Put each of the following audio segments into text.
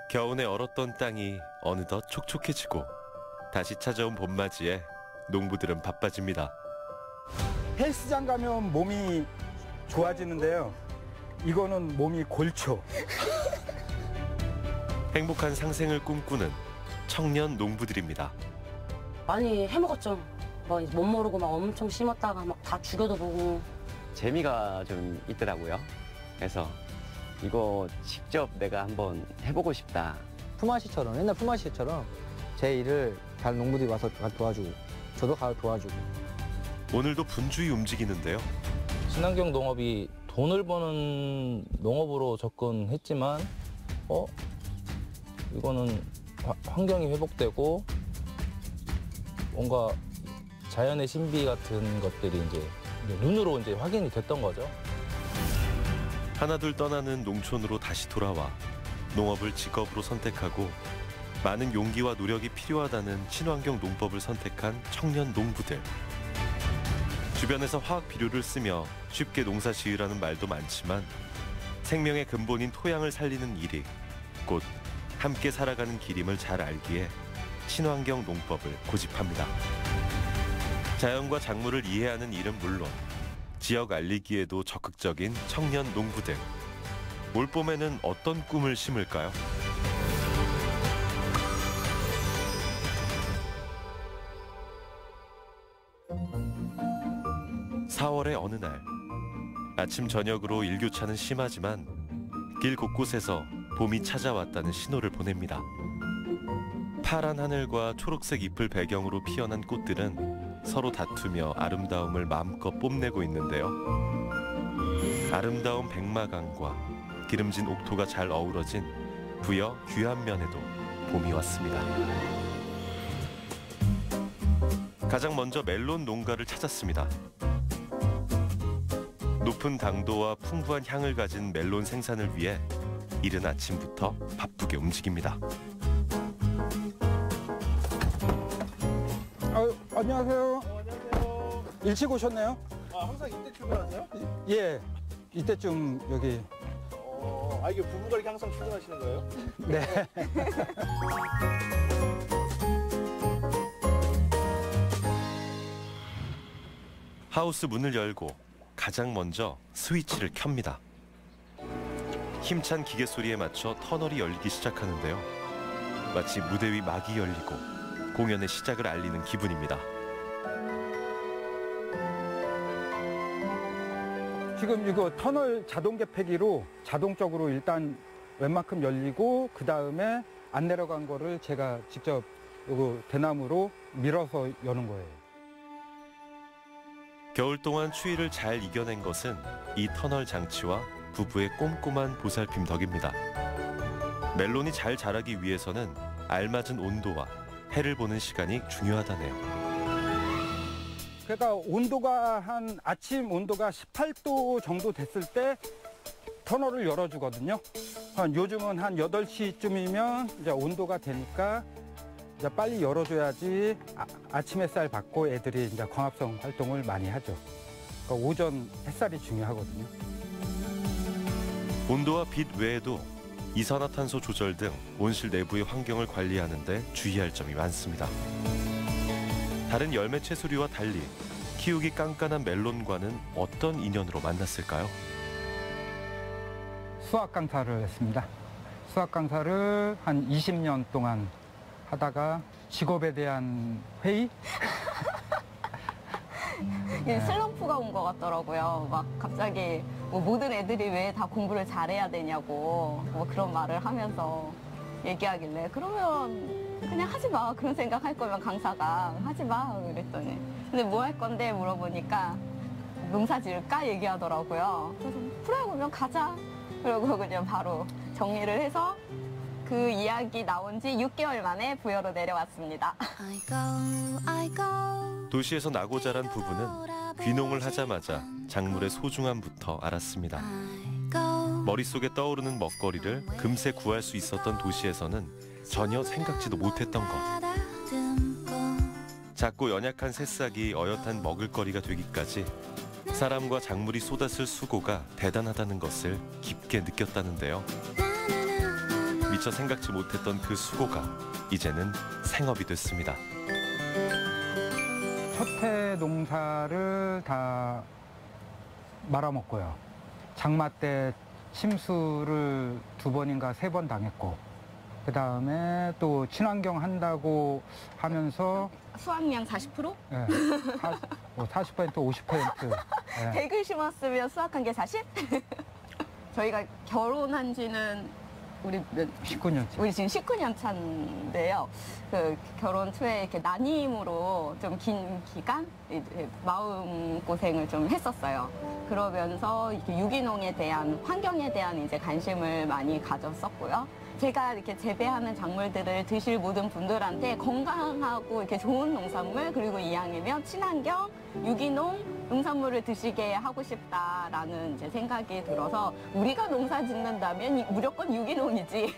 겨우내 얼었던 땅이 어느덧 촉촉해지고 다시 찾아온 봄맞이에 농부들은 바빠집니다. 헬스장 가면 몸이 좋아지는데요. 이거는 몸이 골초. 행복한 상생을 꿈꾸는 청년 농부들입니다. 많이 해먹었죠. 뭐 못 모르고 막 엄청 심었다가 막 다 죽여도 보고. 재미가 좀 있더라고요. 그래서 이거 직접 내가 한번 해보고 싶다. 품앗이처럼, 옛날 품앗이처럼 제 일을 다른 농부들이 와서 도와주고 저도 가서 도와주고. 오늘도 분주히 움직이는데요. 친환경 농업이 돈을 버는 농업으로 접근했지만 이거는 환경이 회복되고 뭔가 자연의 신비 같은 것들이 이제 눈으로 이제 확인이 됐던 거죠. 하나둘 떠나는 농촌으로 다시 돌아와 농업을 직업으로 선택하고 많은 용기와 노력이 필요하다는 친환경 농법을 선택한 청년 농부들. 주변에서 화학 비료를 쓰며 쉽게 농사 지으라는 말도 많지만 생명의 근본인 토양을 살리는 일이 곧 함께 살아가는 길임을 잘 알기에 친환경 농법을 고집합니다. 자연과 작물을 이해하는 일은 물론 지역 알리기에도 적극적인 청년 농부들. 올봄에는 어떤 꿈을 심을까요? (4월의) 어느 날 아침 저녁으로 일교차는 심하지만 길 곳곳에서 봄이 찾아왔다는 신호를 보냅니다. 파란 하늘과 초록색 잎을 배경으로 피어난 꽃들은 서로 다투며 아름다움을 마음껏 뽐내고 있는데요. 아름다운 백마강과 기름진 옥토가 잘 어우러진 부여 귀한면에도 봄이 왔습니다. 가장 먼저 멜론 농가를 찾았습니다. 높은 당도와 풍부한 향을 가진 멜론 생산을 위해 이른 아침부터 바쁘게 움직입니다. 안녕하세요. 안녕하세요. 일찍 오셨네요? 항상 이때 출근하세요? 예, 이때쯤 여기. 이게 부부가 이렇게 항상 출근하시는 거예요? 네. 하우스 문을 열고 가장 먼저 스위치를 켭니다. 힘찬 기계 소리에 맞춰 터널이 열리기 시작하는데요. 마치 무대 위 막이 열리고 공연의 시작을 알리는 기분입니다. 지금 이거 터널 자동 개폐기로 자동적으로 일단 웬만큼 열리고 그 다음에 안 내려간 거를 제가 직접 이거 대나무로 밀어서 여는 거예요. 겨울 동안 추위를 잘 이겨낸 것은 이 터널 장치와 부부의 꼼꼼한 보살핌 덕입니다. 멜론이 잘 자라기 위해서는 알맞은 온도와 해를 보는 시간이 중요하다네요. 그러니까 온도가 아침 온도가 18도 정도 됐을 때 터널을 열어주거든요. 요즘은 한 8시쯤이면 이제 온도가 되니까 이제 빨리 열어줘야지 아침 햇살 받고 애들이 이제 광합성 활동을 많이 하죠. 그러니까 오전 햇살이 중요하거든요. 온도와 빛 외에도 이산화탄소 조절 등 온실 내부의 환경을 관리하는 데 주의할 점이 많습니다. 다른 열매 채소류와 달리 키우기 깐깐한 멜론과는 어떤 인연으로 만났을까요? 수학 강사를 했습니다. 수학 강사를 한 20년 동안 하다가 직업에 대한 회의? 슬럼프가 온 것 같더라고요. 막 갑자기 뭐 모든 애들이 왜 다 공부를 잘해야 되냐고 뭐 그런 말을 하면서 얘기하길래 그러면 그냥 하지 마. 그런 생각 할 거면 강사가 하지 마. 그랬더니 근데 뭐 할 건데 물어보니까 농사 지을까 얘기하더라고요. 그래서 그래 그러면 가자. 그러고 그냥 바로 정리를 해서 그 이야기 나온 지 6개월 만에 부여로 내려왔습니다. 도시에서 나고 자란 부부는 귀농을 하자마자 작물의 소중함부터 알았습니다. 머릿속에 떠오르는 먹거리를 금세 구할 수 있었던 도시에서는 전혀 생각지도 못했던 것. 작고 연약한 새싹이 어엿한 먹을거리가 되기까지 사람과 작물이 쏟았을 수고가 대단하다는 것을 깊게 느꼈다는데요. 미처 생각지 못했던 그 수고가 이제는 생업이 됐습니다. 첫해 농사를 다 말아먹고요. 장마 때 침수를 2번인가 3번 당했고, 그 다음에 또 친환경 한다고 하면서 수확량 40%? 예, 40%, 50%. 예. 100을 심었으면 수확한 게 40? 저희가 결혼한 지는 우리 19년째. 우리 지금 19년 차인데요. 그 결혼 초에 이렇게 난임으로 좀 긴 기간 마음 고생을 좀 했었어요. 그러면서 이렇게 유기농에 대한 환경에 대한 이제 관심을 많이 가졌었고요. 제가 이렇게 재배하는 작물들을 드실 모든 분들한테 건강하고 이렇게 좋은 농산물 그리고 이왕이면 친환경 유기농 농산물을 드시게 하고 싶다라는 이제 생각이 들어서 우리가 농사 짓는다면 무조건 유기농이지.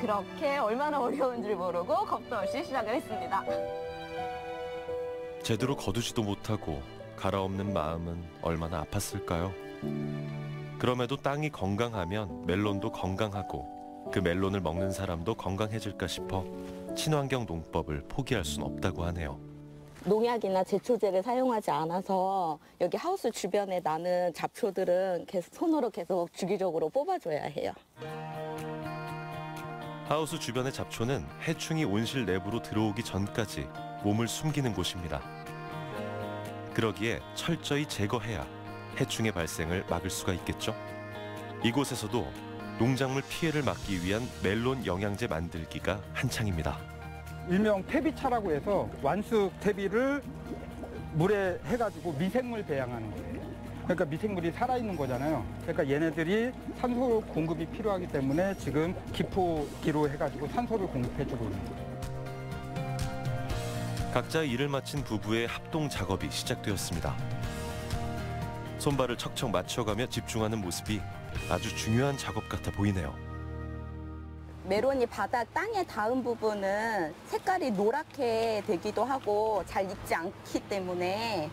그렇게 얼마나 어려운 줄 모르고 겁도 없이 시작을 했습니다. 제대로 거두지도 못하고 갈아엎는 마음은 얼마나 아팠을까요? 그럼에도 땅이 건강하면 멜론도 건강하고 그 멜론을 먹는 사람도 건강해질까 싶어 친환경 농법을 포기할 순 없다고 하네요. 농약이나 제초제를 사용하지 않아서 여기 하우스 주변에 나는 잡초들은 계속 손으로 계속 주기적으로 뽑아줘야 해요. 하우스 주변의 잡초는 해충이 온실 내부로 들어오기 전까지 몸을 숨기는 곳입니다. 그러기에 철저히 제거해야 해충의 발생을 막을 수가 있겠죠. 이곳에서도 농작물 피해를 막기 위한 멜론 영양제 만들기가 한창입니다. 일명 퇴비차라고 해서 완숙 퇴비를 물에 해가지고 미생물 배양하는 거예요. 그러니까 미생물이 살아있는 거잖아요. 그러니까 얘네들이 산소 공급이 필요하기 때문에 지금 기포기로 해가지고 산소를 공급해주고 있는 거예요. 각자의 일을 마친 부부의 합동 작업이 시작되었습니다. 손발을 척척 맞춰가며 집중하는 모습이 아주 중요한 작업 같아 보이네요. 메론이 바닥 땅에 닿은 부분은 색깔이 노랗게 되기도 하고 잘 익지 않기 때문에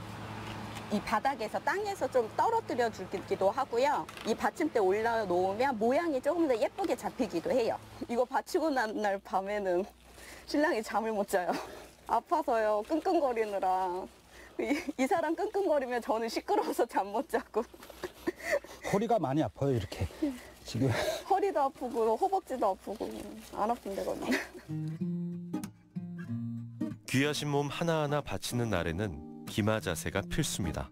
이 바닥에서 땅에서 좀 떨어뜨려 주기도 하고요. 이 받침대 올려놓으면 모양이 조금 더 예쁘게 잡히기도 해요. 이거 받치고 난 날 밤에는 신랑이 잠을 못 자요. 아파서요. 끙끙거리느라. 이 사람 끙끙거리면 저는 시끄러워서 잠 못 자고. 허리가 많이 아파요, 이렇게. 지금. 허리도 아프고 허벅지도 아프고 안 아픈 데가 없네. 귀하신 몸 하나하나 바치는 날에는 기마 자세가 필수입니다.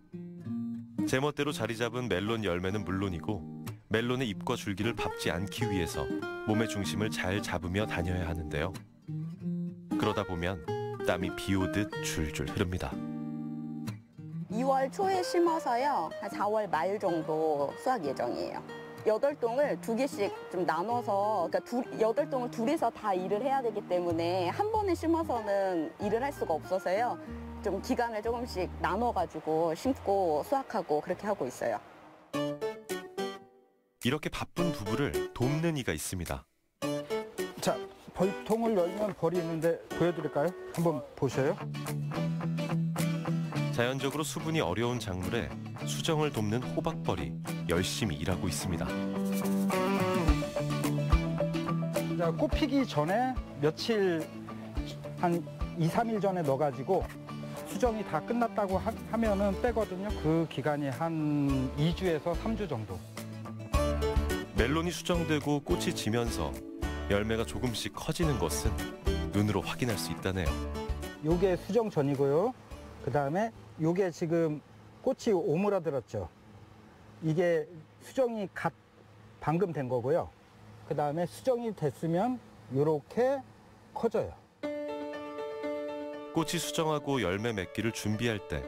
제멋대로 자리 잡은 멜론 열매는 물론이고 멜론의 잎과 줄기를 밟지 않기 위해서 몸의 중심을 잘 잡으며 다녀야 하는데요. 그러다 보면 땀이 비 오듯 줄줄 흐릅니다. 2월 초에 심어서요. 한 4월 말 정도 수확 예정이에요. 8동을 2개씩 좀 나눠서, 그러니까 8동을 둘이서 다 일을 해야 되기 때문에 한 번에 심어서는 일을 할 수가 없어서요. 좀 기간을 조금씩 나눠가지고 심고 수확하고 그렇게 하고 있어요. 이렇게 바쁜 부부를 돕는 이가 있습니다. 자, 벌통을 열면 벌이 있는데 보여드릴까요? 한번 보셔요. 자연적으로 수분이 어려운 작물에 수정을 돕는 호박벌이 열심히 일하고 있습니다. 자, 꽃 피기 전에 며칠, 한 2, 3일 전에 넣어가지고 수정이 다 끝났다고 하면은 빼거든요. 그 기간이 한 2주에서 3주 정도. 멜론이 수정되고 꽃이 지면서 열매가 조금씩 커지는 것은 눈으로 확인할 수 있다네요. 요게 수정 전이고요. 그 다음에 요게 지금 꽃이 오므라들었죠. 이게 수정이 방금 된 거고요. 그 다음에 수정이 됐으면 요렇게 커져요. 꽃이 수정하고 열매 맺기를 준비할 때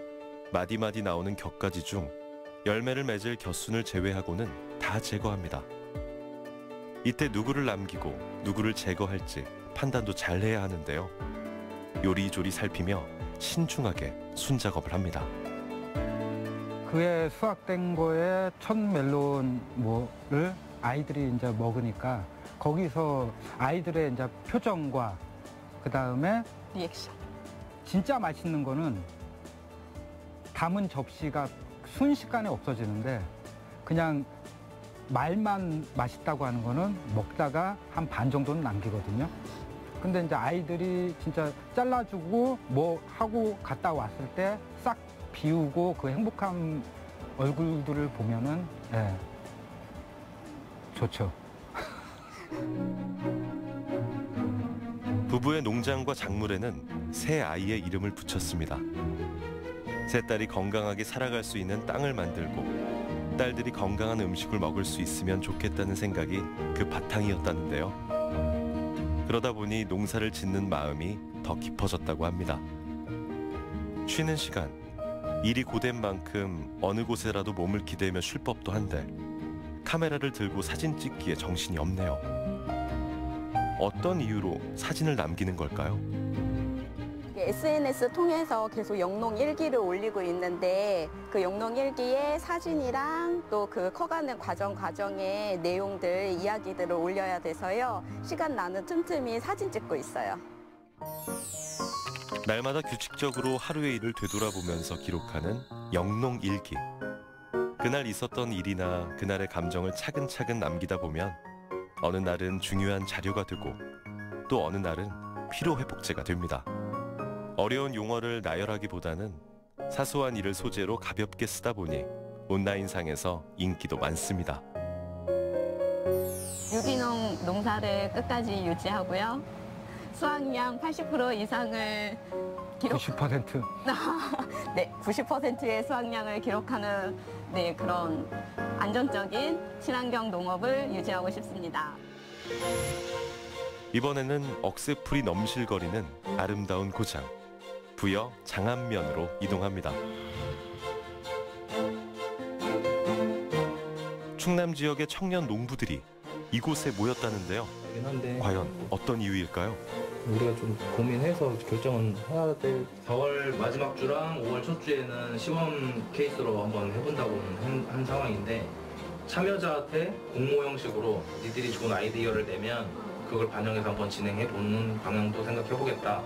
마디마디 나오는 격가지 중 열매를 맺을 곁순을 제외하고는 다 제거합니다. 이때 누구를 남기고 누구를 제거할지 판단도 잘 해야 하는데요. 요리조리 살피며 신중하게 순작업을 합니다. 그해 수확된 거에 첫 멜론을 아이들이 이제 먹으니까 거기서 아이들의 이제 표정과 그 다음에 리액션. 진짜 맛있는 거는 담은 접시가 순식간에 없어지는데 그냥 말만 맛있다고 하는 거는 먹다가 한 반 정도는 남기거든요. 근데 이제 아이들이 진짜 잘라주고 뭐 하고 갔다 왔을 때 싹 비우고 그 행복한 얼굴들을 보면은 예, 좋죠. 부부의 농장과 작물에는 새 아이의 이름을 붙였습니다. 새 딸이 건강하게 살아갈 수 있는 땅을 만들고 딸들이 건강한 음식을 먹을 수 있으면 좋겠다는 생각이 그 바탕이었다는데요. 그러다 보니 농사를 짓는 마음이 더 깊어졌다고 합니다. 쉬는 시간, 일이 고된 만큼 어느 곳에라도 몸을 기대며 쉴 법도 한데 카메라를 들고 사진 찍기에 정신이 없네요. 어떤 이유로 사진을 남기는 걸까요? SNS 통해서 계속 영농 일기를 올리고 있는데 그 영농 일기에 사진이랑 또 그 커가는 과정의 내용들, 이야기들을 올려야 돼서요. 시간 나는 틈틈이 사진 찍고 있어요. 날마다 규칙적으로 하루의 일을 되돌아보면서 기록하는 영농 일기. 그날 있었던 일이나 그날의 감정을 차근차근 남기다 보면 어느 날은 중요한 자료가 되고 또 어느 날은 피로회복제가 됩니다. 어려운 용어를 나열하기보다는 사소한 일을 소재로 가볍게 쓰다 보니 온라인상에서 인기도 많습니다. 유기농 농사를 끝까지 유지하고요. 수확량 80% 이상을 기록... 90%. 네, 90%의 수확량을 기록하는 네, 그런 안전적인 친환경 농업을 유지하고 싶습니다. 이번에는 억새풀이 넘실거리는 아름다운 고장, 부여 장안면으로 이동합니다. 충남 지역의 청년 농부들이 이곳에 모였다는데요. 한데 과연 어떤 이유일까요? 우리가 좀 고민해서 결정은 해야 될 4월 마지막 주랑 5월 첫 주에는 시범 케이스로 한번 해본다고는 한 상황인데 참여자한테 공모 형식으로 니들이 좋은 아이디어를 내면 그걸 반영해서 한번 진행해보는 방향도 생각해보겠다.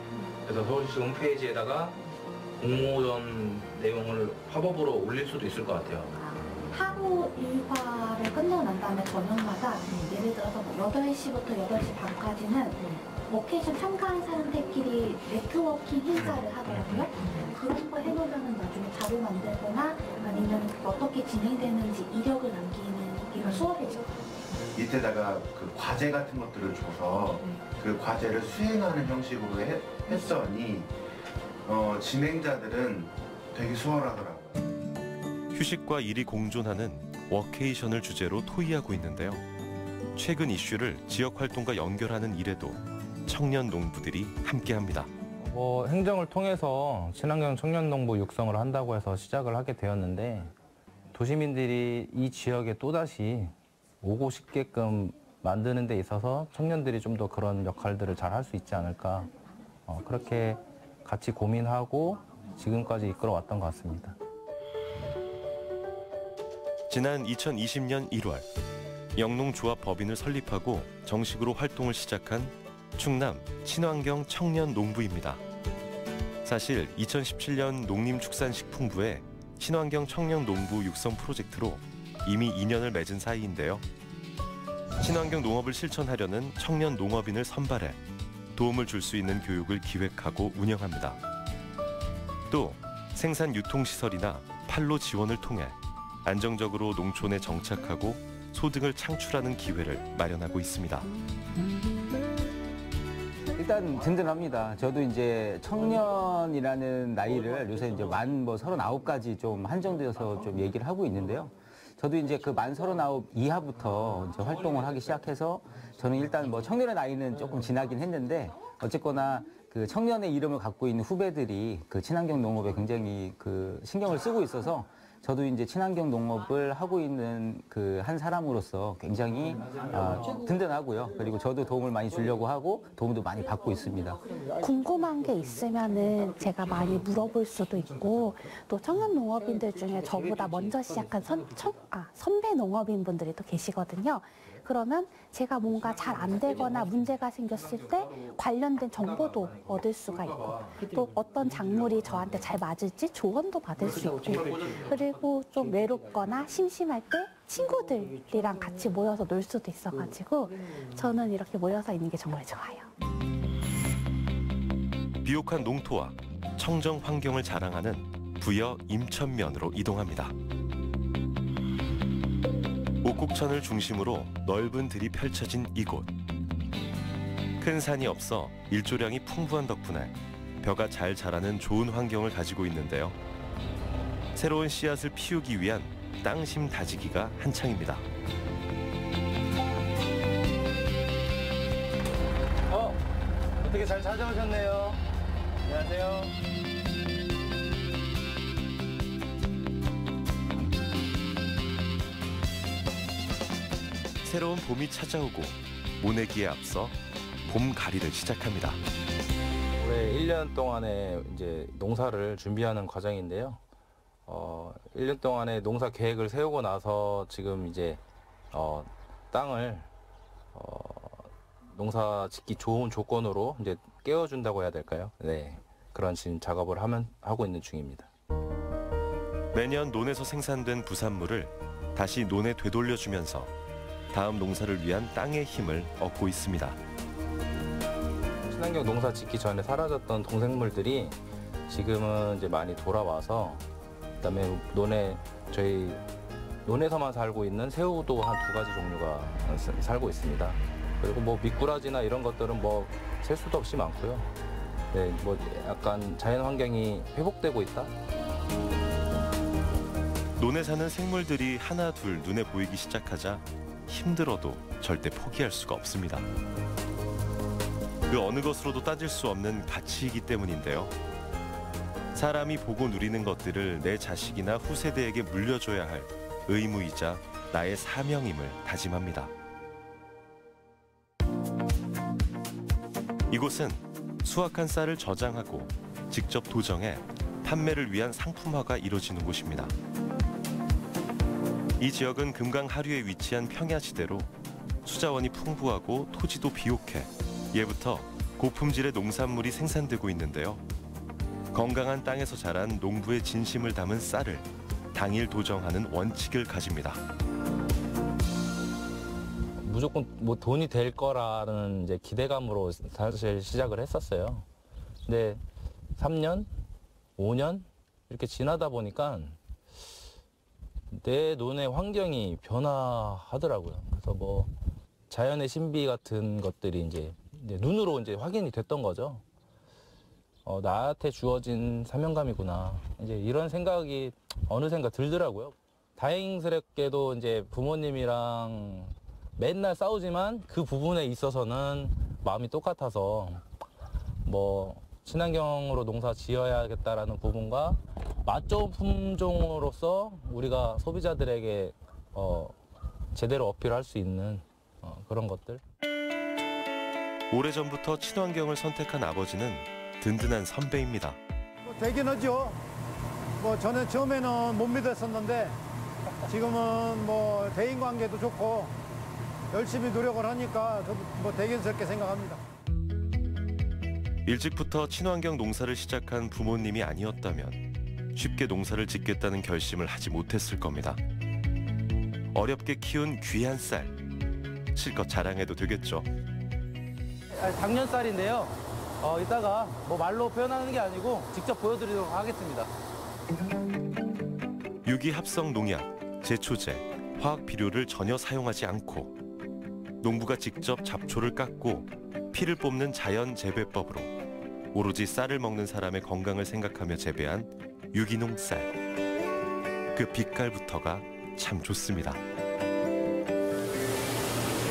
그래서 서울시 홈페이지에다가 공모전 내용을 팝업으로 올릴 수도 있을 것 같아요. 하루 일과를 끝내고 난 다음에 저녁마다 예를 들어서 뭐 8시부터 8시 반까지는 워케이션 참가한 사람들끼리 네트워킹 행사를 하더라고요. 그런 거 해보면 나중에 자료 만들거나 아니면 어떻게 진행되는지 이력을 남기는 이런 수업이죠. 이때다가 그 과제 같은 것들을 줘서 그 과제를 수행하는 형식으로 했더니 진행자들은 되게 수월하더라고요. 휴식과 일이 공존하는 워케이션을 주제로 토의하고 있는데요. 최근 이슈를 지역 활동과 연결하는 일에도 청년 농부들이 함께합니다. 행정을 통해서 친환경 청년 농부 육성을 한다고 해서 시작을 하게 되었는데 도시민들이 이 지역에 또다시 오고 싶게끔 만드는 데 있어서 청년들이 좀 더 그런 역할들을 잘 할 수 있지 않을까 그렇게 같이 고민하고 지금까지 이끌어왔던 것 같습니다. 지난 2020년 1월 영농조합 법인을 설립하고 정식으로 활동을 시작한 충남 친환경 청년 농부입니다. 사실 2017년 농림축산식품부의 친환경 청년 농부 육성 프로젝트로 이미 인연을 맺은 사이인데요. 친환경 농업을 실천하려는 청년 농업인을 선발해 도움을 줄 수 있는 교육을 기획하고 운영합니다. 또 생산 유통시설이나 판로 지원을 통해 안정적으로 농촌에 정착하고 소득을 창출하는 기회를 마련하고 있습니다. 일단 든든합니다. 저도 이제 청년이라는 나이를 요새 이제 만 39까지 좀 한정되어서 좀 얘기를 하고 있는데요. 저도 이제 그 만 39 이하부터 이제 활동을 하기 시작해서 저는 일단 뭐 청년의 나이는 조금 지나긴 했는데 어쨌거나 그 청년의 이름을 갖고 있는 후배들이 그 친환경 농업에 굉장히 그 신경을 쓰고 있어서 저도 이제 친환경 농업을 하고 있는 그 한 사람으로서 굉장히 든든하고요. 그리고 저도 도움을 많이 주려고 하고 도움도 많이 받고 있습니다. 궁금한 게 있으면은 제가 많이 물어볼 수도 있고 또 청년 농업인들 중에 저보다 먼저 시작한 선배 농업인 분들이 또 계시거든요. 그러면 제가 뭔가 잘 안 되거나 문제가 생겼을 때 관련된 정보도 얻을 수가 있고 또 어떤 작물이 저한테 잘 맞을지 조언도 받을 수 있고 그리고 좀 외롭거나 심심할 때 친구들이랑 같이 모여서 놀 수도 있어가지고 저는 이렇게 모여서 있는 게 정말 좋아요. 비옥한 농토와 청정 환경을 자랑하는 부여 임천면으로 이동합니다. 옥국천을 중심으로 넓은 들이 펼쳐진 이곳. 큰 산이 없어 일조량이 풍부한 덕분에 벼가 잘 자라는 좋은 환경을 가지고 있는데요. 새로운 씨앗을 피우기 위한 땅심 다지기가 한창입니다. 어떻게 잘 찾아오셨네요. 안녕하세요. 새로운 봄이 찾아오고 모내기에 앞서 봄가리를 시작합니다. 올해 1년 동안의 이제 농사를 준비하는 과정인데요. 1년 동안의 농사 계획을 세우고 나서 지금 이제 땅을 농사 짓기 좋은 조건으로 이제 깨워준다고 해야 될까요? 네, 그런 지금 작업을 하고 있는 중입니다. 매년 논에서 생산된 부산물을 다시 논에 되돌려주면서 다음 농사를 위한 땅의 힘을 얻고 있습니다. 친환경 농사 짓기 전에 사라졌던 동생물들이 지금은 이제 많이 돌아와서, 그다음에 저희 논에서만 살고 있는 새우도 한 2가지 종류가 살고 있습니다. 그리고 뭐 미꾸라지나 이런 것들은 뭐 셀 수도 없이 많고요. 네, 뭐 약간 자연 환경이 회복되고 있다. 논에 사는 생물들이 하나 둘 눈에 보이기 시작하자 힘들어도 절대 포기할 수가 없습니다. 그 어느 것으로도 따질 수 없는 가치이기 때문인데요. 사람이 보고 누리는 것들을 내 자식이나 후세대에게 물려줘야 할 의무이자 나의 사명임을 다짐합니다. 이곳은 수확한 쌀을 저장하고 직접 도정해 판매를 위한 상품화가 이루어지는 곳입니다. 이 지역은 금강 하류에 위치한 평야지대로 수자원이 풍부하고 토지도 비옥해 예부터 고품질의 농산물이 생산되고 있는데요. 건강한 땅에서 자란 농부의 진심을 담은 쌀을 당일 도정하는 원칙을 가집니다. 무조건 뭐 돈이 될 거라는 이제 기대감으로 사실 시작을 했었어요. 근데 3년, 5년 이렇게 지나다 보니까 내 논의 환경이 변화하더라고요. 그래서 뭐 자연의 신비 같은 것들이 이제 눈으로 이제 확인이 됐던 거죠. 나한테 주어진 사명감이구나. 이제 이런 생각이 어느샌가 들더라고요. 다행스럽게도 이제 부모님이랑 맨날 싸우지만 그 부분에 있어서는 마음이 똑같아서 뭐 친환경으로 농사 지어야겠다라는 부분과 맛 좋은 품종으로서 우리가 소비자들에게 제대로 어필할 수 있는 그런 것들. 오래전부터 친환경을 선택한 아버지는 든든한 선배입니다. 되긴 하죠. 뭐 저는 처음에는 못 믿었었는데 지금은 뭐 대인관계도 좋고 열심히 노력을 하니까 저도 뭐 대견스럽게 생각합니다. 일찍부터 친환경 농사를 시작한 부모님이 아니었다면 쉽게 농사를 짓겠다는 결심을 하지 못했을 겁니다. 어렵게 키운 귀한 쌀, 실컷 자랑해도 되겠죠. 작년 쌀인데요. 이따가 뭐 말로 표현하는 게 아니고 직접 보여드리도록 하겠습니다. 유기합성 농약, 제초제, 화학 비료를 전혀 사용하지 않고 농부가 직접 잡초를 깎고 피를 뽑는 자연 재배법으로 오로지 쌀을 먹는 사람의 건강을 생각하며 재배한 유기농 쌀. 그 빛깔부터가 참 좋습니다.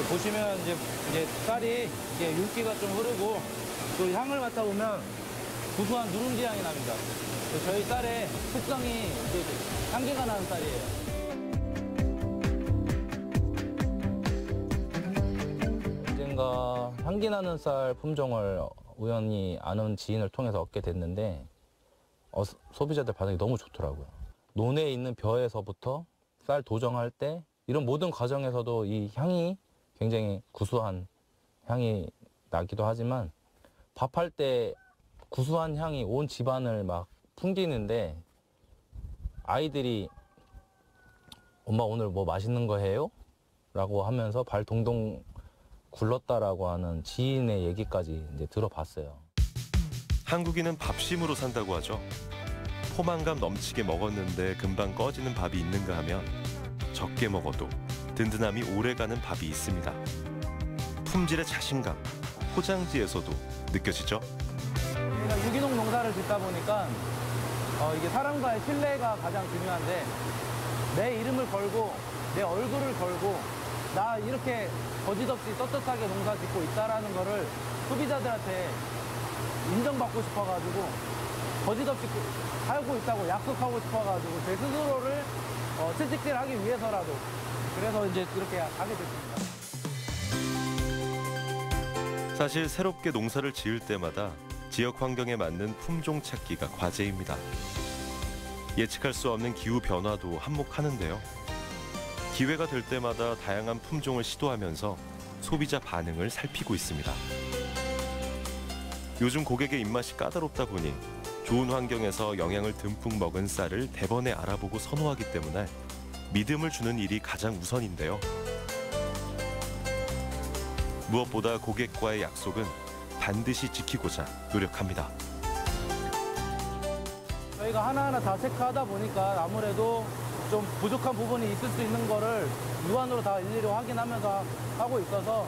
보시면 이제 쌀이 이제 윤기가 좀 흐르고 또 향을 맡아보면 구수한 누룽지 향이 납니다. 저희 쌀의 특성이 이제 향기가 나는 쌀이에요. 언젠가 향기 나는 쌀 품종을 우연히 아는 지인을 통해서 얻게 됐는데 소비자들 반응이 너무 좋더라고요. 논에 있는 벼에서부터 쌀 도정할 때 이런 모든 과정에서도 이 향이 굉장히 구수한 향이 나기도 하지만 밥할 때 구수한 향이 온 집안을 막 풍기는데 아이들이 엄마 오늘 뭐 맛있는 거 해요? 라고 하면서 발 동동 굴렀다라고 하는 지인의 얘기까지 이제 들어봤어요. 한국인은 밥심으로 산다고 하죠. 포만감 넘치게 먹었는데 금방 꺼지는 밥이 있는가 하면 적게 먹어도 든든함이 오래가는 밥이 있습니다. 품질의 자신감, 포장지에서도 느껴지죠? 저희가 유기농 농사를 짓다 보니까 이게 사람과의 신뢰가 가장 중요한데 내 이름을 걸고 내 얼굴을 걸고 나 이렇게 거짓없이 떳떳하게 농사 짓고 있다라는 거를 소비자들한테 인정받고 싶어가지고 거짓없이 살고 있다고 약속하고 싶어가지고 제 스스로를 채찍질하기 위해서라도 그래서 이제 이렇게 하게 됐습니다. 사실 새롭게 농사를 지을 때마다 지역 환경에 맞는 품종 찾기가 과제입니다. 예측할 수 없는 기후 변화도 한몫하는데요. 기회가 될 때마다 다양한 품종을 시도하면서 소비자 반응을 살피고 있습니다. 요즘 고객의 입맛이 까다롭다 보니 좋은 환경에서 영양을 듬뿍 먹은 쌀을 대번에 알아보고 선호하기 때문에 믿음을 주는 일이 가장 우선인데요. 무엇보다 고객과의 약속은 반드시 지키고자 노력합니다. 저희가 하나하나 다 체크하다 보니까 아무래도 좀 부족한 부분이 있을 수 있는 거를 유한으로 다 일일이 확인하면서 하고 있어서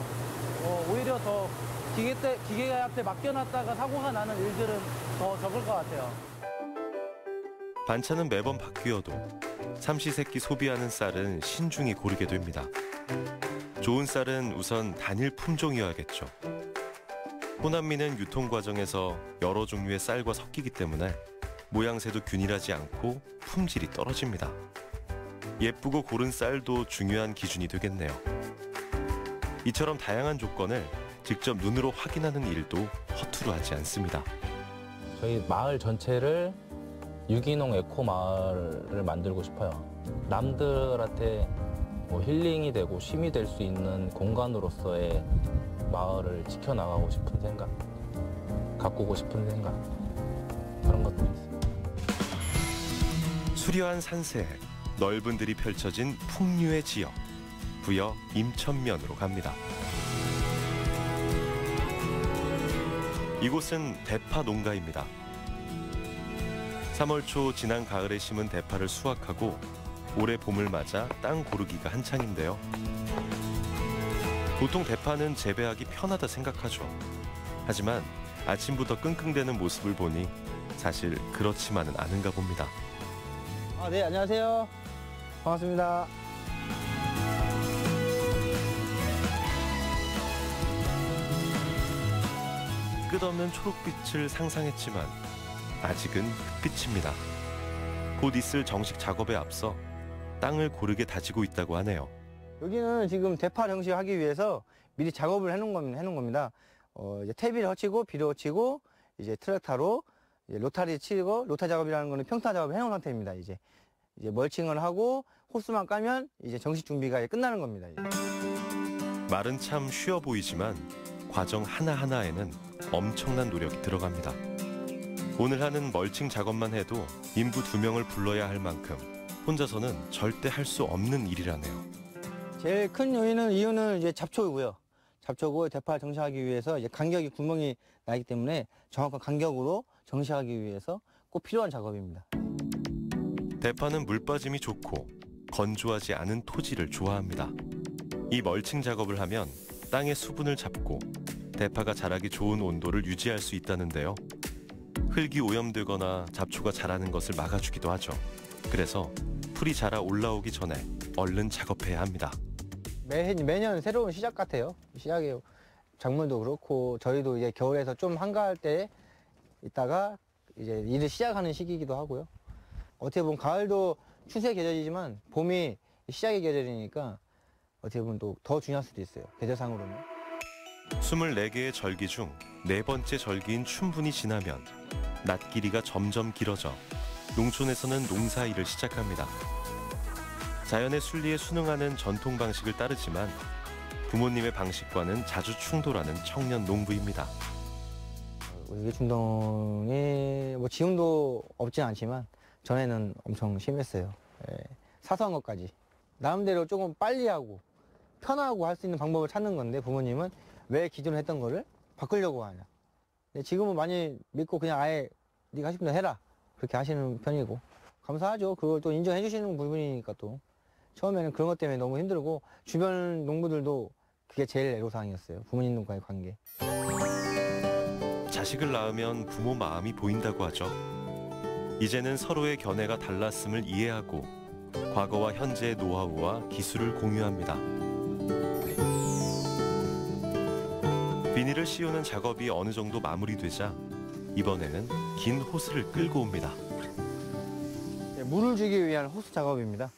오히려 더 기계한테 맡겨놨다가 사고가 나는 일들은 더 적을 것 같아요. 반찬은 매번 바뀌어도 삼시세끼 소비하는 쌀은 신중히 고르게 됩니다. 좋은 쌀은 우선 단일 품종이어야겠죠. 호남미는 유통 과정에서 여러 종류의 쌀과 섞이기 때문에 모양새도 균일하지 않고 품질이 떨어집니다. 예쁘고 고른 쌀도 중요한 기준이 되겠네요. 이처럼 다양한 조건을 직접 눈으로 확인하는 일도 허투루 하지 않습니다. 저희 마을 전체를 유기농 에코 마을을 만들고 싶어요. 남들한테 뭐 힐링이 되고 쉼이 될 수 있는 공간으로서의 마을을 지켜나가고 싶은 생각, 가꾸고 싶은 생각, 그런 것들이 있어요. 수려한 산세, 넓은 들이 펼쳐진 풍류의 지역, 부여 임천면으로 갑니다. 이곳은 대파 농가입니다. 3월 초 지난 가을에 심은 대파를 수확하고 올해 봄을 맞아 땅 고르기가 한창인데요. 보통 대파는 재배하기 편하다 생각하죠. 하지만 아침부터 끙끙대는 모습을 보니 사실 그렇지만은 않은가 봅니다. 네, 안녕하세요. 반갑습니다. 끝없는 초록빛을 상상했지만 아직은 흑빛입니다. 곧 있을 정식 작업에 앞서 땅을 고르게 다지고 있다고 하네요. 여기는 지금 대파 정식하기 위해서 미리 작업을 해놓은 겁니다. 이제 퇴비를 허치고 비료 허치고 이제 트랙터로 이제 로타리 치고 로타 작업이라는 거는 평타 작업을 해놓은 상태입니다. 이제 멀칭을 하고 호스만 까면 이제 정식 준비가 이제 끝나는 겁니다. 말은 참 쉬워 보이지만 과정 하나하나에는 엄청난 노력이 들어갑니다. 오늘 하는 멀칭 작업만 해도 인부 2명을 불러야 할 만큼 혼자서는 절대 할 수 없는 일이라네요. 제일 큰 이유는 이제 잡초고요. 잡초고 대파 정식하기 위해서 이제 간격이 구멍이 나기 때문에 정확한 간격으로 정식하기 위해서 꼭 필요한 작업입니다. 대파는 물 빠짐이 좋고 건조하지 않은 토지를 좋아합니다. 이 멀칭 작업을 하면 땅의 수분을 잡고 대파가 자라기 좋은 온도를 유지할 수 있다는데요. 흙이 오염되거나 잡초가 자라는 것을 막아주기도 하죠. 그래서 풀이 자라 올라오기 전에 얼른 작업해야 합니다. 매년 새로운 시작 같아요. 시작이에요. 작물도 그렇고 저희도 이제 겨울에서 좀 한가할 때 있다가 이제 일을 시작하는 시기이기도 하고요. 어떻게 보면 가을도 추수의 계절이지만 봄이 시작의 계절이니까 어떻게 보면 또 더 중요할 수도 있어요. 계절상으로는. 24개의 절기 중 4번째 절기인 춘분이 지나면 낮 길이가 점점 길어져 농촌에서는 농사일을 시작합니다. 자연의 순리에 순응하는 전통 방식을 따르지만 부모님의 방식과는 자주 충돌하는 청년 농부입니다. 위기충동이 뭐 지금도 없진 않지만 전에는 엄청 심했어요. 사소한 것까지 나름대로 조금 빨리 하고 편하고 할 수 있는 방법을 찾는 건데 부모님은 왜 기존에 했던 거를 바꾸려고 하냐. 근데 지금은 많이 믿고 그냥 아예 네가 하고 싶은 대로 해라 그렇게 하시는 편이고 감사하죠. 그걸 또 인정해 주시는 부분이니까 또 처음에는 그런 것 때문에 너무 힘들고 주변 농부들도 그게 제일 애로사항이었어요. 부모님과의 관계. 자식을 낳으면 부모 마음이 보인다고 하죠. 이제는 서로의 견해가 달랐음을 이해하고 과거와 현재의 노하우와 기술을 공유합니다. 비닐을 씌우는 작업이 어느 정도 마무리되자 이번에는 긴 호스를 끌고 옵니다. 물을 주기 위한 호스 작업입니다.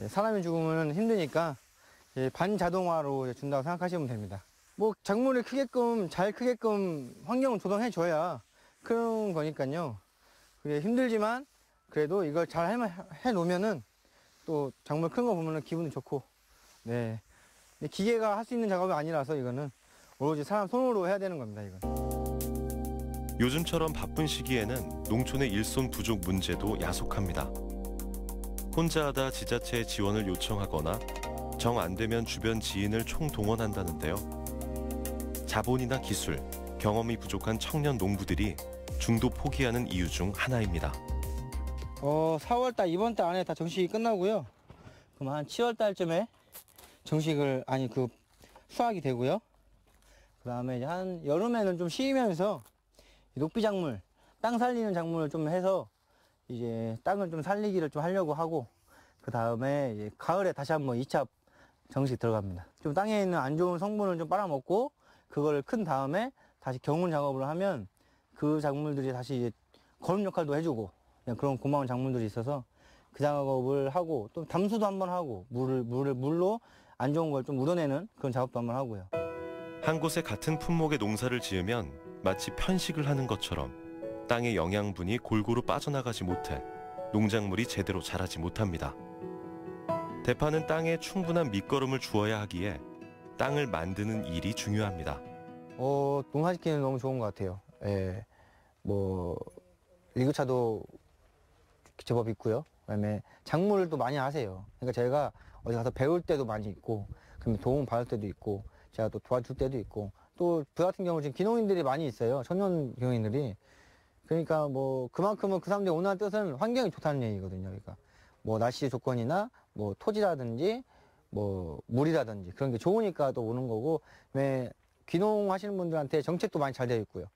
사람이 죽으면 힘드니까 반자동화로 준다고 생각하시면 됩니다. 뭐 작물이 잘 크게끔 환경을 조성해 줘야 그런 거니까요. 그게 힘들지만 그래도 이걸 잘 해 놓으면은 또 작물 큰 거 보면은 기분이 좋고. 네. 근데 기계가 할 수 있는 작업이 아니라서 이거는 오로지 사람 손으로 해야 되는 겁니다, 이건. 요즘처럼 바쁜 시기에는 농촌의 일손 부족 문제도 야속합니다. 혼자 하다 지자체의 지원을 요청하거나 정 안 되면 주변 지인을 총동원한다는데요. 자본이나 기술, 경험이 부족한 청년 농부들이 중도 포기하는 이유 중 하나입니다. 4월달 이번 달 안에 다 정식이 끝나고요. 그럼 한 7월달쯤에 수확이 되고요. 그다음에 이제 한 여름에는 좀 쉬면서 녹비 작물, 땅 살리는 작물을 좀 해서 이제 땅을 좀 살리기를 좀 하려고 하고 그다음에 이제 가을에 다시 한번 2차 정식 들어갑니다. 좀 땅에 있는 안 좋은 성분을 좀 빨아먹고 그걸 큰 다음에 다시 경운 작업을 하면 그 작물들이 다시 이제 거름 역할도 해주고 그냥 그런 고마운 작물들이 있어서 그 작업을 하고 또 담수도 한번 하고 물로 안 좋은 걸 좀 묻어내는 그런 작업도 한번 하고요. 한 곳에 같은 품목의 농사를 지으면 마치 편식을 하는 것처럼 땅의 영양분이 골고루 빠져나가지 못해 농작물이 제대로 자라지 못합니다. 대파는 땅에 충분한 밑거름을 주어야 하기에 땅을 만드는 일이 중요합니다. 농사짓기는 너무 좋은 것 같아요. 예, 일교차도 제법 있고요. 그다음에 작물을 또 많이 하세요. 그러니까 제가 어디 가서 배울 때도 많이 있고, 그다음에 도움 받을 때도 있고, 제가 또 도와줄 때도 있고, 또 저 같은 경우 지금 기농인들이 많이 있어요. 청년 기농인들이. 그러니까 그만큼은 그 사람들이 원하는 뜻은 환경이 좋다는 얘기거든요. 그러니까 날씨 조건이나 토지라든지 물이라든지 그런 게 좋으니까 또 오는 거고, 그다음에 귀농하시는 분들한테 정책도 많이 잘 되어 있고요.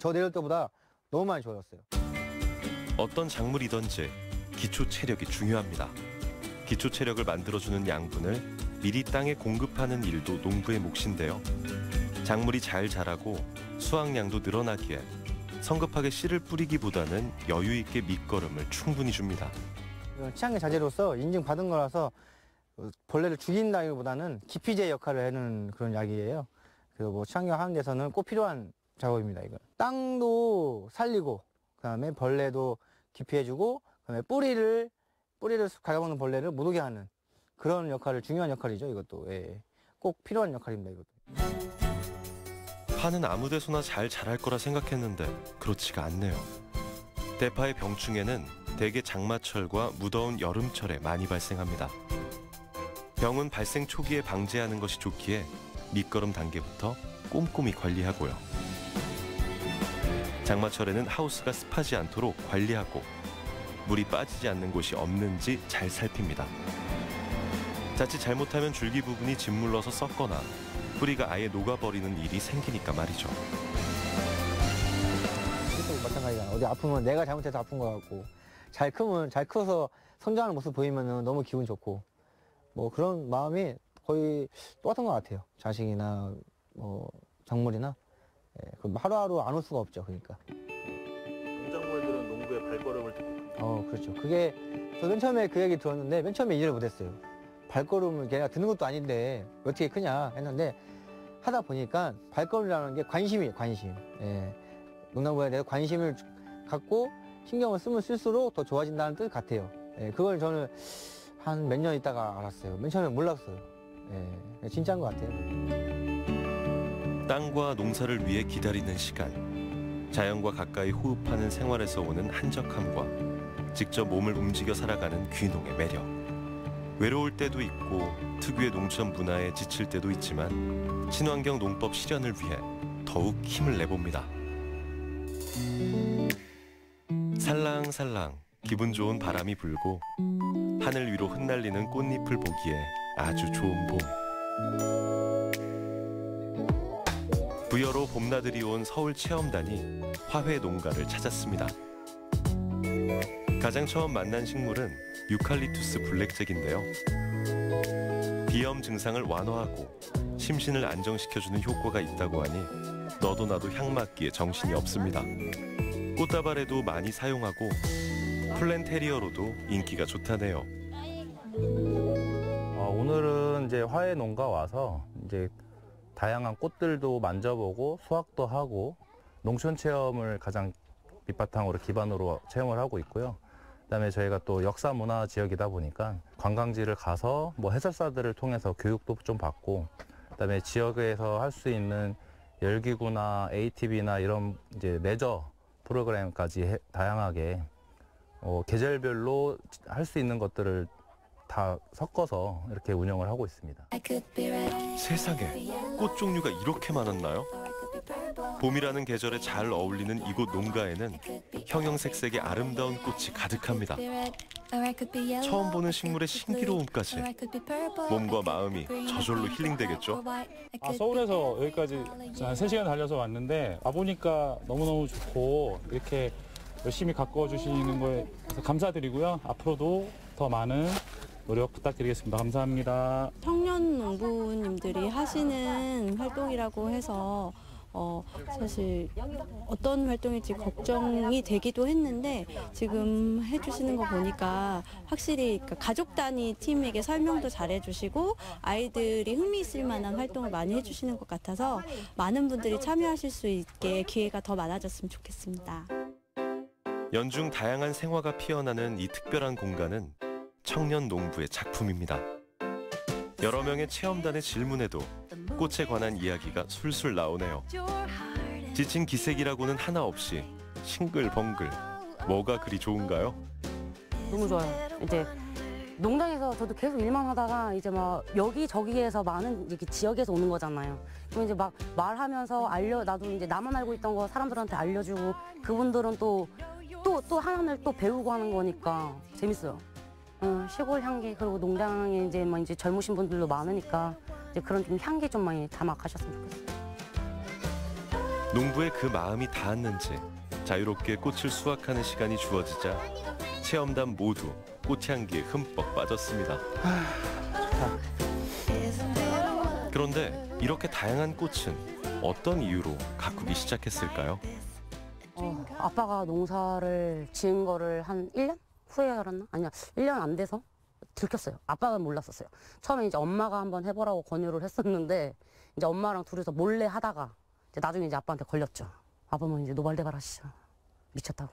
저 내릴 때보다 너무 많이 좋아졌어요. 어떤 작물이든지 기초 체력이 중요합니다. 기초 체력을 만들어주는 양분을 미리 땅에 공급하는 일도 농부의 몫인데요. 작물이 잘 자라고 수확량도 늘어나기에 성급하게 씨를 뿌리기보다는 여유 있게 밑거름을 충분히 줍니다. 치안계 자재로서 인증받은 거라서 벌레를 죽인다기보다는 기피제 역할을 하는 그런 약이에요. 그래서 치안계 하는 데서는 꼭 필요한 작업입니다. 이건 땅도 살리고, 그다음에 벌레도 기피해주고, 그다음에 뿌리를 갉아먹는 벌레를 못 오게 하는 그런 역할을, 중요한 역할이죠. 이것도 꼭 필요한 역할입니다. 이것도. 파는 아무 데서나 잘 자랄 거라 생각했는데 그렇지가 않네요. 대파의 병충해는 대개 장마철과 무더운 여름철에 많이 발생합니다. 병은 발생 초기에 방제하는 것이 좋기에 밑거름 단계부터 꼼꼼히 관리하고요. 장마철에는 하우스가 습하지 않도록 관리하고 물이 빠지지 않는 곳이 없는지 잘 살핍니다. 자칫 잘못하면 줄기 부분이 짓물러서 썩거나 뿌리가 아예 녹아버리는 일이 생기니까 말이죠. 마찬가지야. 어디 아프면 내가 잘못해서 아픈 것 같고, 잘 커서 성장하는 모습 보이면 너무 기분 좋고, 그런 마음이 거의 똑같은 것 같아요. 자식이나 작물이나 하루하루 안 올 수가 없죠. 그러니까. 농작물들은 농부의 발걸음을 듣고. 그렇죠. 그게 저 맨 처음에 그 얘기 들었는데 맨 처음에 이해를 못했어요. 발걸음을 걔가 듣는 것도 아닌데 어떻게 크냐 했는데, 하다 보니까 발걸음이라는 게 관심이에요. 관심. 농작물에 대해서 관심을 갖고 신경을 쓰면 쓸수록 더 좋아진다는 뜻 같아요. 그걸 저는 한 몇 년 있다가 알았어요. 맨 처음에 몰랐어요. 진짜인 것 같아요. 땅과 농사를 위해 기다리는 시간, 자연과 가까이 호흡하는 생활에서 오는 한적함과 직접 몸을 움직여 살아가는 귀농의 매력. 외로울 때도 있고 특유의 농촌 문화에 지칠 때도 있지만 친환경 농법 실현을 위해 더욱 힘을 내봅니다. 살랑살랑 기분 좋은 바람이 불고 하늘 위로 흩날리는 꽃잎을 보기에 아주 좋은 봄. 부여로 봄나들이 온 서울 체험단이 화훼 농가를 찾았습니다. 가장 처음 만난 식물은 유칼립투스 블랙잭인데요. 비염 증상을 완화하고 심신을 안정시켜주는 효과가 있다고 하니 너도 나도 향 맡기에 정신이 없습니다. 꽃다발에도 많이 사용하고 플랜테리어로도 인기가 좋다네요. 오늘은 이제 화훼 농가 와서 이제 다양한 꽃들도 만져보고 수확도 하고 농촌 체험을 가장 밑바탕으로 기반으로 체험을 하고 있고요. 그다음에 저희가 또 역사 문화 지역이다 보니까 관광지를 가서 뭐 해설사들을 통해서 교육도 좀 받고, 그다음에 지역에서 할 수 있는 열기구나 ATV나 이런 이제 레저 프로그램까지 다양하게 계절별로 할 수 있는 것들을 다 섞어서 이렇게 운영을 하고 있습니다. 세상에 꽃 종류가 이렇게 많았나요? 봄이라는 계절에 잘 어울리는 이곳 농가에는 형형색색의 아름다운 꽃이 가득합니다. 처음 보는 식물의 신기로움까지 몸과 마음이 저절로 힐링되겠죠? 서울에서 여기까지 한 3시간 달려서 왔는데 와보니까 너무너무 좋고 이렇게 열심히 가꿔 주시는 거에 감사드리고요. 앞으로도 더 많은 노력 부탁드리겠습니다. 감사합니다. 청년 농부님들이 하시는 활동이라고 해서 사실 어떤 활동일지 걱정이 되기도 했는데 지금 해주시는 거 보니까 확실히 가족 단위 팀에게 설명도 잘 해주시고 아이들이 흥미 있을 만한 활동을 많이 해주시는 것 같아서 많은 분들이 참여하실 수 있게 기회가 더 많아졌으면 좋겠습니다. 연중 다양한 생화가 피어나는 이 특별한 공간은 청년 농부의 작품입니다. 여러 명의 체험단의 질문에도 꽃에 관한 이야기가 술술 나오네요. 지친 기색이라고는 하나 없이 싱글벙글. 뭐가 그리 좋은가요? 너무 좋아요. 이제 농장에서 저도 계속 일만 하다가 이제 막 여기저기에서 많은 이렇게 지역에서 오는 거잖아요. 그럼 이제 막 말하면서 나도 이제 나만 알고 있던 거 사람들한테 알려주고 그분들은 또 하나를 또 배우고 하는 거니까 재밌어요. 시골 향기 그리고 농장에 이제 막 이제 젊으신 분들도 많으니까 이제 그런 좀 향기 좀 많이 담아 가셨으면 좋겠어요. 농부의 그 마음이 닿았는지 자유롭게 꽃을 수확하는 시간이 주어지자 체험단 모두 꽃향기에 흠뻑 빠졌습니다. 그런데 이렇게 다양한 꽃은 어떤 이유로 가꾸기 시작했을까요? 아빠가 농사를 지은 거를 한 1년? 후에 알았나? 아니야, 1년 안 돼서 들켰어요. 아빠가 몰랐었어요. 처음에 이제 엄마가 한번 해보라고 권유를 했었는데 이제 엄마랑 둘이서 몰래 하다가 이제 나중에 이제 아빠한테 걸렸죠. 아빠는 이제 노발대발 하시죠. 미쳤다고.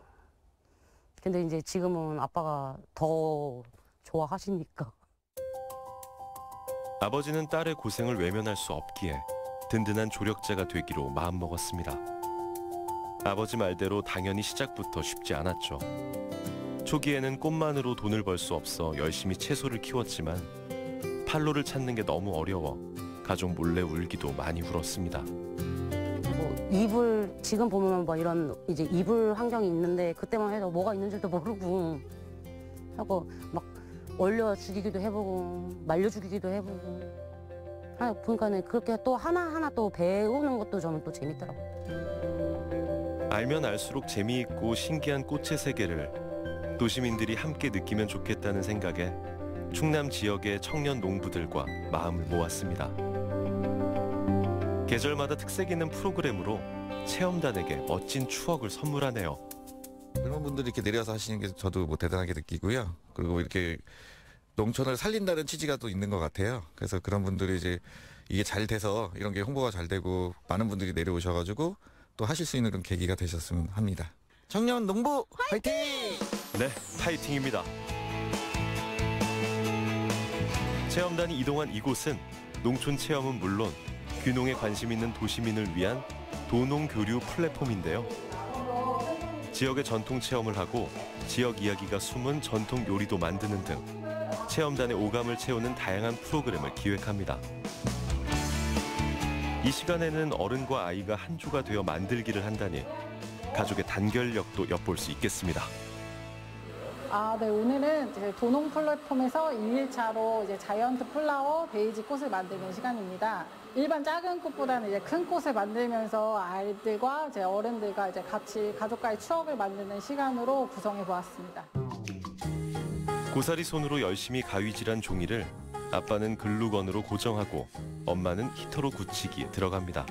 근데 이제 지금은 아빠가 더 좋아하시니까. 아버지는 딸의 고생을 외면할 수 없기에 든든한 조력자가 되기로 마음먹었습니다. 아버지 말대로 당연히 시작부터 쉽지 않았죠. 초기에는 꽃만으로 돈을 벌 수 없어 열심히 채소를 키웠지만 판로를 찾는 게 너무 어려워 가족 몰래 울기도 많이 울었습니다. 뭐 이불 지금 보면 뭐 이런 이제 이불 환경이 있는데 그때만 해도 뭐가 있는지도 모르고 하고 막 얼려 죽이기도 해보고 말려 죽이기도 해보고 보니까는 그렇게 또 하나하나 또 배우는 것도 저는 또 재밌더라고요. 알면 알수록 재미있고 신기한 꽃의 세계를 도시민들이 함께 느끼면 좋겠다는 생각에 충남 지역의 청년 농부들과 마음을 모았습니다. 계절마다 특색 있는 프로그램으로 체험단에게 멋진 추억을 선물하네요. 젊은 분들이 이렇게 내려와서 하시는 게 저도 뭐 대단하게 느끼고요. 그리고 이렇게 농촌을 살린다는 취지가 또 있는 것 같아요. 그래서 그런 분들이 이제 이게 잘 돼서 이런 게 홍보가 잘 되고 많은 분들이 내려오셔가지고 또 하실 수 있는 그런 계기가 되셨으면 합니다. 청년 농부 화이팅! 네, 파이팅입니다. 체험단이 이동한 이곳은 농촌 체험은 물론 귀농에 관심 있는 도시민을 위한 도농 교류 플랫폼인데요. 지역의 전통 체험을 하고 지역 이야기가 숨은 전통 요리도 만드는 등 체험단의 오감을 채우는 다양한 프로그램을 기획합니다. 이 시간에는 어른과 아이가 한 조가 되어 만들기를 한다니 가족의 단결력도 엿볼 수 있겠습니다. 네, 오늘은 이제 도농 플랫폼에서 2일차로 이제 자이언트 플라워 베이지 꽃을 만드는 시간입니다. 일반 작은 꽃보다는 이제 큰 꽃을 만들면서 아이들과 이제 어른들과 이제 같이 가족과의 추억을 만드는 시간으로 구성해 보았습니다. 고사리 손으로 열심히 가위질한 종이를 아빠는 글루건으로 고정하고 엄마는 히터로 굳히기에 들어갑니다.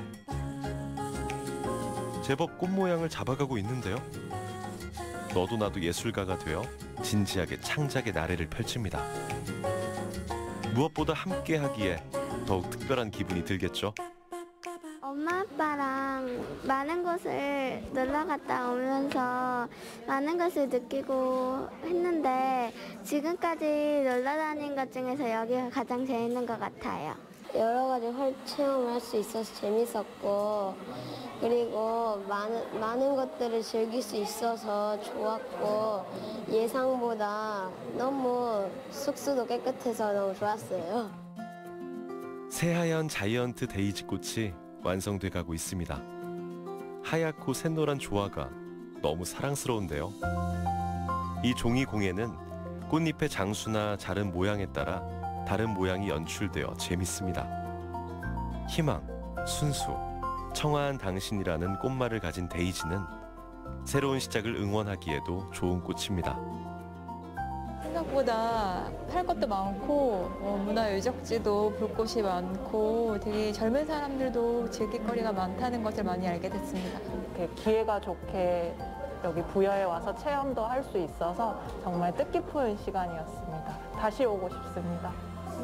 제법 꽃 모양을 잡아가고 있는데요. 너도 나도 예술가가 되어 진지하게 창작의 나래를 펼칩니다. 무엇보다 함께 하기에 더욱 특별한 기분이 들겠죠. 엄마 아빠랑 많은 곳을 놀러 갔다 오면서 많은 것을 느끼고 했는데 지금까지 놀러 다닌 것 중에서 여기가 가장 재밌는 것 같아요. 여러 가지 체험을 할 수 있어서 재밌었고 그리고 많은 것들을 즐길 수 있어서 좋았고 예상보다 너무 쑥쑥도 깨끗해서 너무 좋았어요. 새하얀 자이언트 데이지 꽃이 완성돼 가고 있습니다. 하얗고 샛노란 조화가 너무 사랑스러운데요. 이 종이 공예는 꽃잎의 장수나 자른 모양에 따라 다른 모양이 연출되어 재밌습니다. 희망, 순수, 청아한 당신이라는 꽃말을 가진 데이지는 새로운 시작을 응원하기에도 좋은 꽃입니다. 생각보다 할 것도 많고 문화 유적지도 볼 곳이 많고 되게 젊은 사람들도 즐길거리가 많다는 것을 많이 알게 됐습니다. 이렇게 기회가 좋게 여기 부여에 와서 체험도 할 수 있어서 정말 뜻깊은 시간이었습니다. 다시 오고 싶습니다.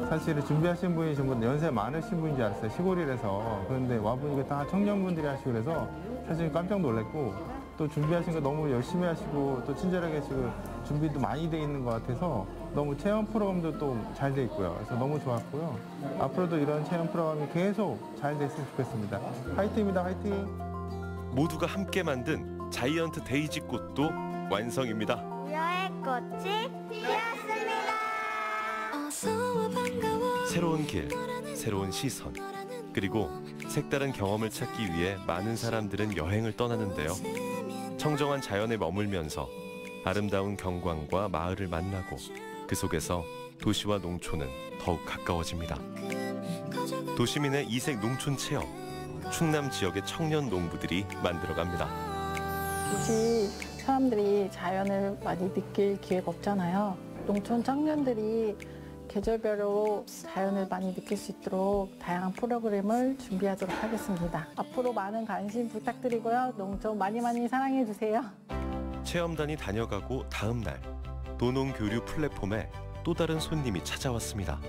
사실은 준비하신 분이 전부 연세 많으신 분인 줄 알았어요. 시골이라서. 그런데 와보니까 다 청년분들이 하시고 그래서 사실 깜짝 놀랐고 또 준비하신 거 너무 열심히 하시고 또 친절하게 하시고 준비도 많이 돼 있는 것 같아서 너무 체험 프로그램도 또 잘 돼 있고요. 그래서 너무 좋았고요. 앞으로도 이런 체험 프로그램이 계속 잘 됐으면 좋겠습니다. 화이팅입니다. 화이팅! 모두가 함께 만든 자이언트 데이지 꽃도 완성입니다. 부여의 꽃이 피었습니다. 새로운 길, 새로운 시선, 그리고 색다른 경험을 찾기 위해 많은 사람들은 여행을 떠나는데요. 청정한 자연에 머물면서 아름다운 경관과 마을을 만나고 그 속에서 도시와 농촌은 더욱 가까워집니다. 도시민의 이색 농촌 체험, 충남 지역의 청년 농부들이 만들어갑니다. 도시 사람들이 자연을 많이 느낄 기회가 없잖아요. 농촌 청년들이 계절별로 자연을 많이 느낄 수 있도록 다양한 프로그램을 준비하도록 하겠습니다. 앞으로 많은 관심 부탁드리고요. 농촌 많이 사랑해 주세요. 체험단이 다녀가고 다음 날 도농 교류 플랫폼에 또 다른 손님이 찾아왔습니다.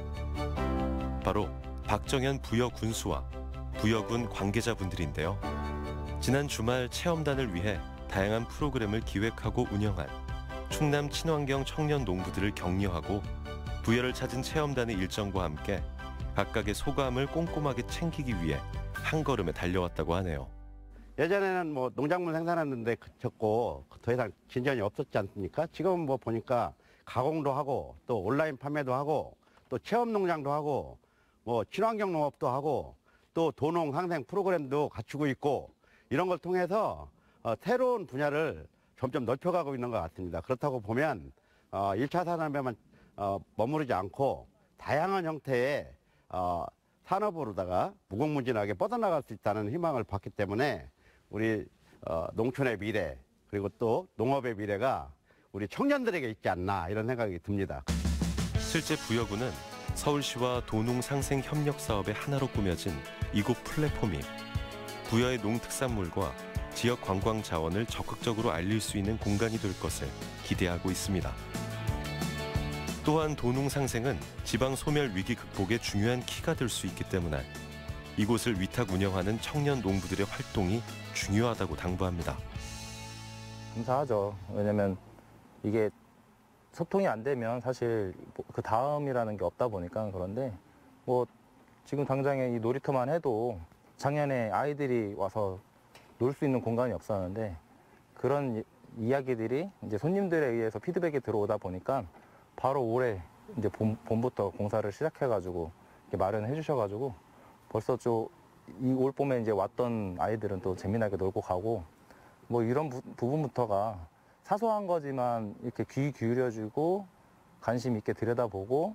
바로 박정현 부여 군수와 부여군 관계자분들인데요. 지난 주말 체험단을 위해 다양한 프로그램을 기획하고 운영한 충남 친환경 청년 농부들을 격려하고 부여를 찾은 체험단의 일정과 함께 각각의 소감을 꼼꼼하게 챙기기 위해 한 걸음에 달려왔다고 하네요. 예전에는 뭐 농작물 생산하는데 그쳤고 더 이상 진전이 없었지 않습니까? 지금 뭐 보니까 가공도 하고 또 온라인 판매도 하고 또 체험 농장도 하고 뭐 친환경 농업도 하고 또 도농 상생 프로그램도 갖추고 있고 이런 걸 통해서 새로운 분야를 점점 넓혀가고 있는 것 같습니다. 그렇다고 보면 1차 산업에만 머무르지 않고 다양한 형태의 산업으로다가 무궁무진하게 뻗어나갈 수 있다는 희망을 받기 때문에 우리 농촌의 미래 그리고 또 농업의 미래가 우리 청년들에게 있지 않나 이런 생각이 듭니다. 실제 부여군은 서울시와 도농상생협력사업의 하나로 꾸며진 이곳 플랫폼이 부여의 농특산물과 지역 관광 자원을 적극적으로 알릴 수 있는 공간이 될 것을 기대하고 있습니다. 또한 도농상생은 지방 소멸 위기 극복에 중요한 키가 될 수 있기 때문에 이곳을 위탁 운영하는 청년 농부들의 활동이 중요하다고 당부합니다. 감사하죠. 왜냐면 이게 소통이 안 되면 사실 그 다음이라는 게 없다 보니까 그런데 뭐 지금 당장에 이 놀이터만 해도 작년에 아이들이 와서 놀 수 있는 공간이 없었는데 그런 이야기들이 이제 손님들에 의해서 피드백이 들어오다 보니까 바로 올해 이제 봄부터 공사를 시작해가지고 이렇게 마련해 주셔가지고 벌써 이 올 봄에 이제 왔던 아이들은 또 재미나게 놀고 가고 뭐 이런 부분부터가 사소한 거지만 이렇게 귀 기울여주고 관심 있게 들여다보고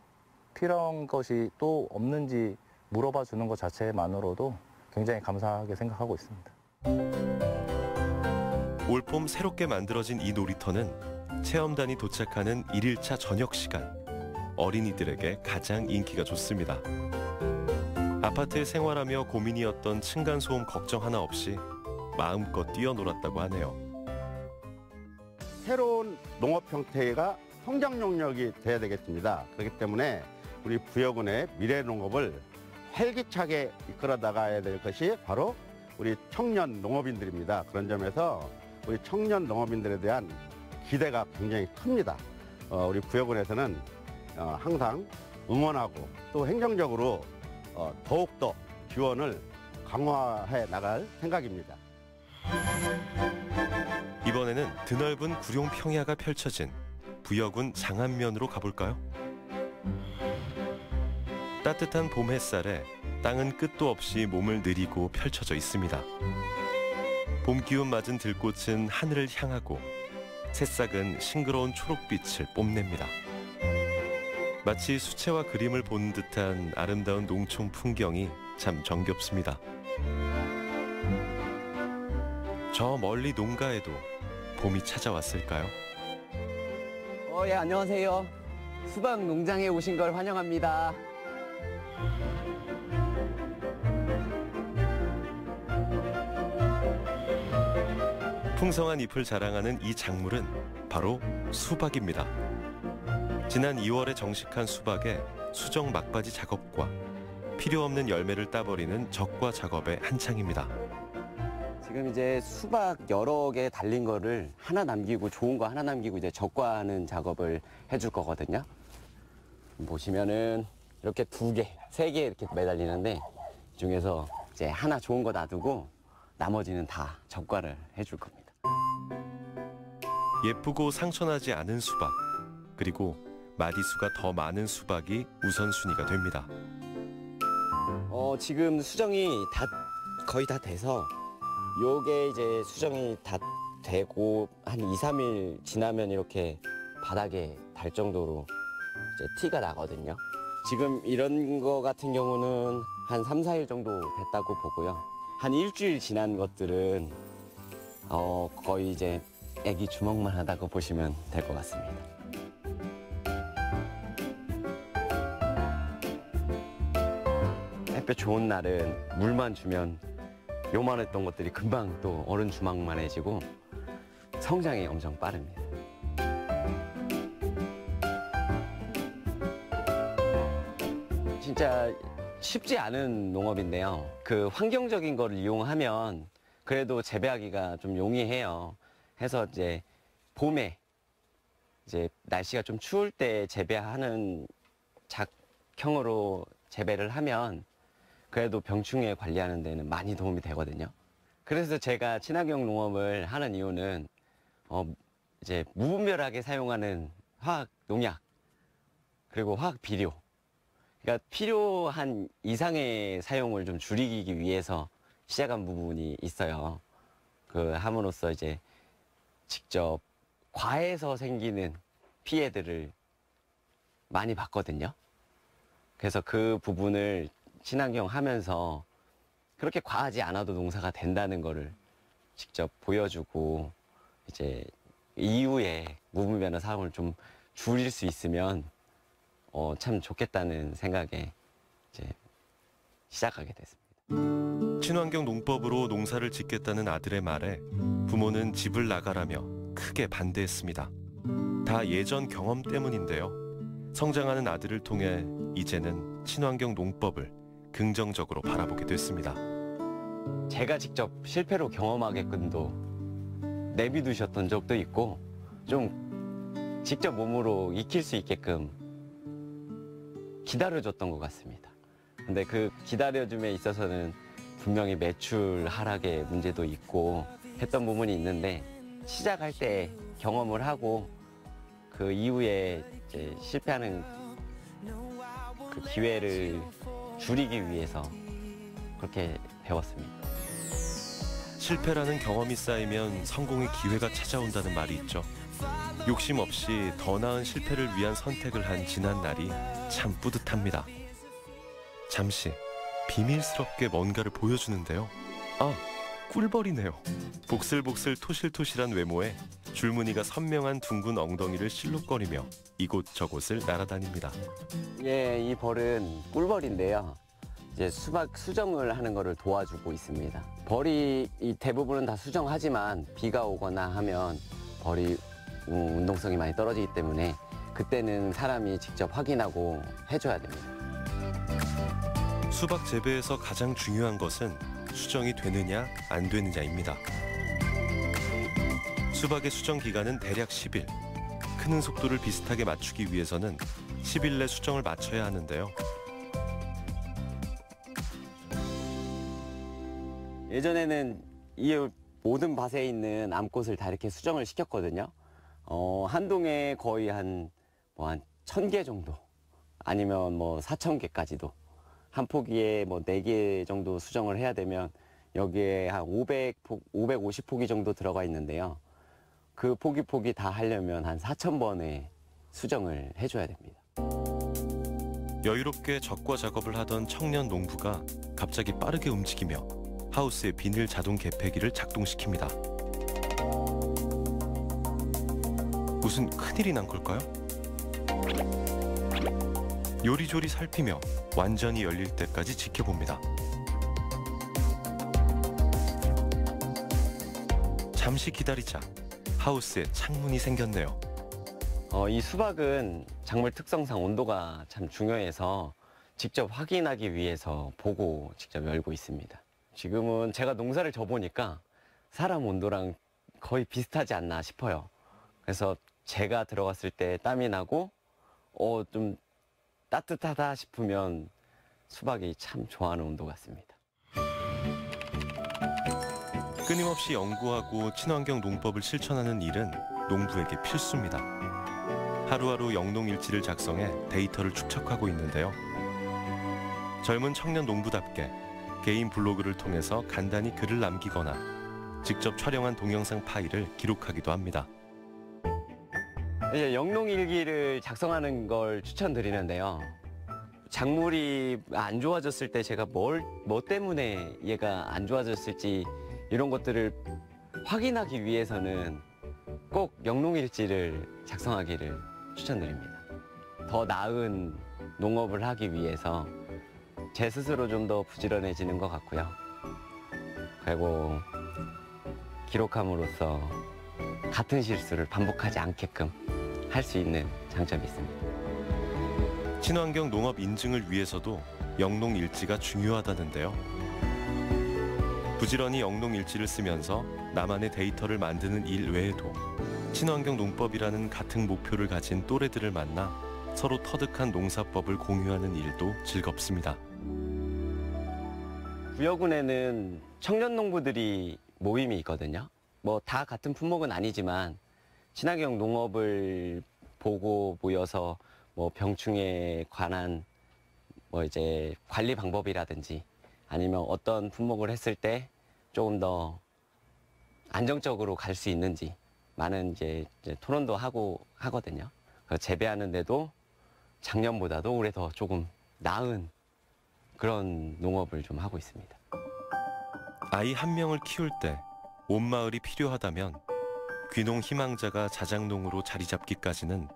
필요한 것이 또 없는지 물어봐 주는 것 자체만으로도 굉장히 감사하게 생각하고 있습니다. 올봄 새롭게 만들어진 이 놀이터는 체험단이 도착하는 1일차 저녁 시간, 어린이들에게 가장 인기가 좋습니다. 아파트에 생활하며 고민이었던 층간소음 걱정 하나 없이 마음껏 뛰어놀았다고 하네요. 새로운 농업 형태가 성장 용역이 돼야 되겠습니다. 그렇기 때문에 우리 부여군의 미래 농업을 활기차게 이끌어 나가야 될 것이 바로 우리 청년 농업인들입니다. 그런 점에서 우리 청년 농업인들에 대한 기대가 굉장히 큽니다. 우리 부여군에서는 항상 응원하고 또 행정적으로 더욱더 지원을 강화해 나갈 생각입니다. 이번에는 드넓은 구룡 평야가 펼쳐진 부여군 장안면으로 가볼까요? 따뜻한 봄 햇살에 땅은 끝도 없이 몸을 느리고 펼쳐져 있습니다. 봄 기운 맞은 들꽃은 하늘을 향하고 새싹은 싱그러운 초록빛을 뽐냅니다. 마치 수채화 그림을 본 듯한 아름다운 농촌 풍경이 참 정겹습니다. 저 멀리 농가에도 봄이 찾아왔을까요? 예, 안녕하세요. 수박 농장에 오신 걸 환영합니다. 풍성한 잎을 자랑하는 이 작물은 바로 수박입니다. 지난 2월에 정식한 수박에 수정 막바지 작업과 필요 없는 열매를 따버리는 적과 작업에 한창입니다. 지금 이제 수박 여러 개 달린 거를 하나 남기고 좋은 거 하나 남기고 이제 적과하는 작업을 해줄 거거든요. 보시면은 이렇게 2개, 3개 이렇게 매달리는데 이 중에서 이제 하나 좋은 거 놔두고 나머지는 다 적과를 해줄 겁니다. 예쁘고 상처나지 않은 수박, 그리고 마디수가 더 많은 수박이 우선순위가 됩니다. 지금 수정이 거의 다 돼서 요게 이제 수정이 다 되고 한 2, 3일 지나면 이렇게 바닥에 달 정도로 이제 티가 나거든요. 지금 이런 거 같은 경우는 한 3, 4일 정도 됐다고 보고요. 한 일주일 지난 것들은 거의 이제 애기 주먹만 하다고 보시면 될 것 같습니다. 햇볕 좋은 날은 물만 주면 요만했던 것들이 금방 또 어른 주먹만해지고 성장이 엄청 빠릅니다. 진짜 쉽지 않은 농업인데요. 그 환경적인 거를 이용하면 그래도 재배하기가 좀 용이해요. 해서 이제 봄에 이제 날씨가 좀 추울 때 재배하는 작형으로 재배를 하면 그래도 병충해 관리하는 데는 많이 도움이 되거든요. 그래서 제가 친환경 농업을 하는 이유는 이제 무분별하게 사용하는 화학 농약 그리고 화학 비료, 그러니까 필요한 이상의 사용을 좀 줄이기 위해서 시작한 부분이 있어요. 그 함으로써 이제 직접 과해서 생기는 피해들을 많이 봤거든요. 그래서 그 부분을 친환경 하면서 그렇게 과하지 않아도 농사가 된다는 거를 직접 보여주고 이제 이후에 무분별한 사용을 좀 줄일 수 있으면 참 좋겠다는 생각에 이제 시작하게 됐습니다. 친환경 농법으로 농사를 짓겠다는 아들의 말에 부모는 집을 나가라며 크게 반대했습니다. 다 예전 경험 때문인데요. 성장하는 아들을 통해 이제는 친환경 농법을 긍정적으로 바라보게 됐습니다. 제가 직접 실패로 경험하게끔도 내비두셨던 적도 있고 좀 직접 몸으로 익힐 수 있게끔 기다려줬던 것 같습니다. 근데 그 기다려줌에 있어서는 분명히 매출 하락의 문제도 있고 했던 부분이 있는데 시작할 때 경험을 하고 그 이후에 이제 실패하는 그 기회를 줄이기 위해서 그렇게 배웠습니다. 실패라는 경험이 쌓이면 성공의 기회가 찾아온다는 말이 있죠. 욕심 없이 더 나은 실패를 위한 선택을 한 지난 날이 참 뿌듯합니다. 잠시 비밀스럽게 뭔가를 보여주는데요. 아, 꿀벌이네요. 복슬복슬 토실토실한 외모에 줄무늬가 선명한 둥근 엉덩이를 실룩거리며 이곳저곳을 날아다닙니다. 예, 이 벌은 꿀벌인데요. 이제 수박 수정을 하는 것을 도와주고 있습니다. 벌이 대부분은 다 수정하지만 비가 오거나 하면 벌이 운동성이 많이 떨어지기 때문에 그때는 사람이 직접 확인하고 해줘야 됩니다. 수박 재배에서 가장 중요한 것은 수정이 되느냐 안 되느냐입니다. 수박의 수정 기간은 대략 10일. 크는 속도를 비슷하게 맞추기 위해서는 10일 내 수정을 마쳐야 하는데요. 예전에는 이 모든 밭에 있는 암꽃을 다 이렇게 수정을 시켰거든요. 한 동에 거의 한 1,000개 정도, 아니면 4,000개까지도. 한 포기에 4개 정도 수정을 해야 되면 여기에 한 550포기 정도 들어가 있는데요. 그 포기 다 하려면 한 4,000번의 수정을 해줘야 됩니다. 여유롭게 적과 작업을 하던 청년 농부가 갑자기 빠르게 움직이며 하우스의 비닐 자동 개폐기를 작동시킵니다. 무슨 큰일이 난 걸까요? 요리조리 살피며 완전히 열릴 때까지 지켜봅니다. 잠시 기다리자 하우스에 창문이 생겼네요. 이 수박은 작물 특성상 온도가 참 중요해서 직접 확인하기 위해서 보고 직접 열고 있습니다. 지금은 제가 농사를 져보니까 사람 온도랑 거의 비슷하지 않나 싶어요. 그래서 제가 들어갔을 때 땀이 나고 좀 따뜻하다 싶으면 수박이 참 좋아하는 온도 같습니다. 끊임없이 연구하고 친환경 농법을 실천하는 일은 농부에게 필수입니다. 하루하루 영농일지를 작성해 데이터를 축적하고 있는데요. 젊은 청년 농부답게 개인 블로그를 통해서 간단히 글을 남기거나 직접 촬영한 동영상 파일을 기록하기도 합니다. 이제 영농일기를 작성하는 걸 추천드리는데요. 작물이 안 좋아졌을 때 제가 뭐 때문에 얘가 안 좋아졌을지 이런 것들을 확인하기 위해서는 꼭 영농일지를 작성하기를 추천드립니다. 더 나은 농업을 하기 위해서 제 스스로 좀 더 부지런해지는 것 같고요. 그리고 기록함으로써 같은 실수를 반복하지 않게끔 할 수 있는 장점이 있습니다. 친환경 농업 인증을 위해서도 영농일지가 중요하다는데요. 부지런히 영농일지를 쓰면서 나만의 데이터를 만드는 일 외에도 친환경 농법이라는 같은 목표를 가진 또래들을 만나 서로 터득한 농사법을 공유하는 일도 즐겁습니다. 구여군에는 청년 농부들이 모임이 있거든요. 다 같은 품목은 아니지만 친환경 농업을 보고 모여서 병충해에 관한 이제 관리 방법이라든지 아니면 어떤 품목을 했을 때 조금 더 안정적으로 갈 수 있는지 많은 이제 토론도 하고 하거든요. 재배하는데도 작년보다도 올해 더 조금 나은 그런 농업을 좀 하고 있습니다. 아이 한 명을 키울 때 온 마을이 필요하다면 귀농 희망자가 자작농으로 자리 잡기까지는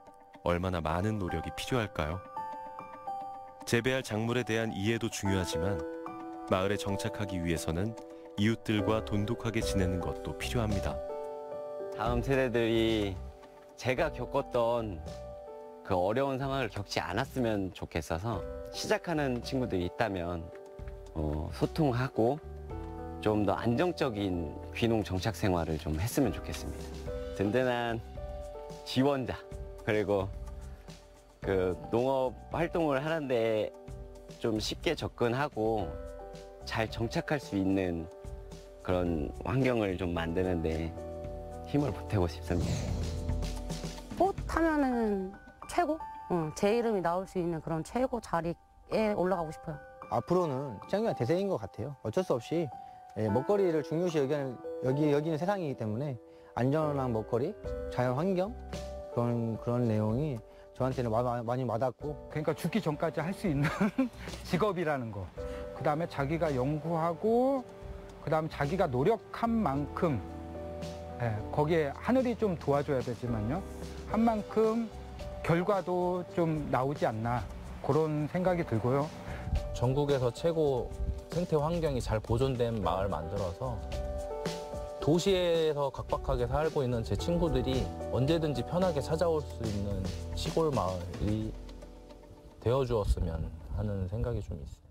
얼마나 많은 노력이 필요할까요? 재배할 작물에 대한 이해도 중요하지만 마을에 정착하기 위해서는 이웃들과 돈독하게 지내는 것도 필요합니다. 다음 세대들이 제가 겪었던 그 어려운 상황을 겪지 않았으면 좋겠어서 시작하는 친구들이 있다면 소통하고 좀 더 안정적인 귀농 정착 생활을 좀 했으면 좋겠습니다. 든든한 지원자 그리고 그 농업 활동을 하는데 좀 쉽게 접근하고 잘 정착할 수 있는 그런 환경을 좀 만드는데 힘을 보태고 싶습니다. 꽃 하면은 최고? 제 이름이 나올 수 있는 그런 최고 자리 올라가고 싶어요. 앞으로는 친환경 대세인 것 같아요. 어쩔 수 없이 먹거리를 중요시 여기는 세상이기 때문에 안전한 먹거리, 자연 환경 그런 내용이 저한테는 많이 와닿고. 그러니까 죽기 전까지 할 수 있는 직업이라는 거. 그다음에 자기가 연구하고 그다음 자기가 노력한 만큼 거기에 하늘이 좀 도와줘야 되지만요. 한 만큼 결과도 좀 나오지 않나 그런 생각이 들고요. 전국에서 최고 생태 환경이 잘 보존된 마을 만들어서 도시에서 각박하게 살고 있는 제 친구들이 언제든지 편하게 찾아올 수 있는 시골 마을이 되어주었으면 하는 생각이 좀 있어요.